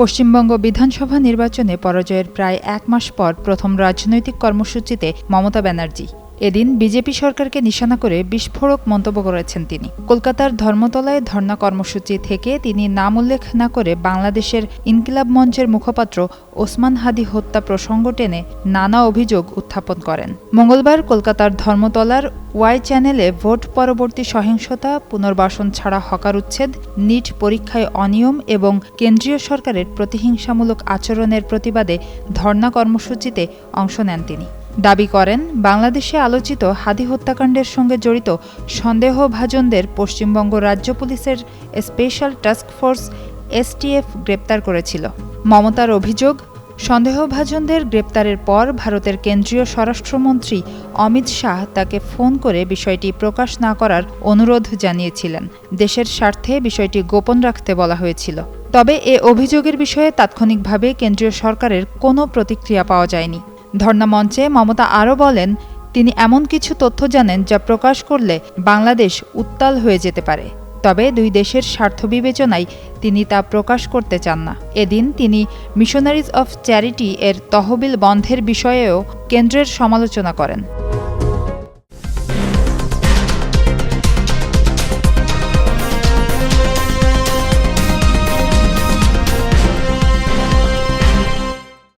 পশ্চিমবঙ্গ বিধানসভা নির্বাচনে পরাজয়ের প্রায় ১ মাস পর প্রথম রাজনৈতিক কর্মসূচিতে মমতা ব্যানার্জি এদিন বিজেপি সরকারকে নিশানা করে বিস্ফোরক মন্তব্য করেছেন তিনি। কলকাতার ধর্মতলায় ধর্ণা কর্মসূচি থেকে তিনি নাম উল্লেখ না করে বাংলাদেশের ইনকিলাব মঞ্চের মুখপাত্র ওসমান হাদি হত্যা প্রসঙ্গ টেনে নানা অভিযোগ উত্থাপন করেন। মঙ্গলবার কলকাতার ধর্মতলার ওয়াই চ্যানেলে ভোট পরবর্তী সহিংসতা, পুনর্বাসন ছাড়া হকার উচ্ছেদ, নিট পরীক্ষায় অনিয়ম এবং কেন্দ্রীয় সরকারের প্রতিহিংসামূলক আচরণের প্রতিবাদে ধর্ণা কর্মসূচিতে অংশ নেন তিনি। দাবি করেন, বাংলাদেশে আলোচিত হাদি হত্যাকাণ্ডের সঙ্গে জড়িত সন্দেহভাজনদের পশ্চিমবঙ্গ রাজ্য পুলিশের স্পেশাল টাস্ক ফোর্স STF গ্রেপ্তার করেছিল। মমতার অভিযোগ, সন্দেহভাজনদের গ্রেপ্তারের পর ভারতের কেন্দ্রীয় স্বরাষ্ট্রমন্ত্রী অমিত শাহ তাকে ফোন করে বিষয়টি প্রকাশ না করার অনুরোধ জানিয়েছিলেন। দেশের স্বার্থে বিষয়টি গোপন রাখতে বলা হয়েছিল। তবে এ অভিযোগের বিষয়ে তাৎক্ষণিকভাবে কেন্দ্রীয় সরকারের কোনো প্রতিক্রিয়া পাওয়া যায়নি। ধর্ণা মঞ্চে মমতা আরও বলেন, তিনি এমন কিছু তথ্য জানেন যা প্রকাশ করলে বাংলাদেশ উত্তাল হয়ে যেতে পারে। তবে দুই দেশের স্বার্থ বিবেচনায় তিনি তা প্রকাশ করতে চান না। এদিন তিনি মিশনারিজ অফ চ্যারিটি এর তহবিল বন্ধের বিষয়েও কেন্দ্রের সমালোচনা করেন।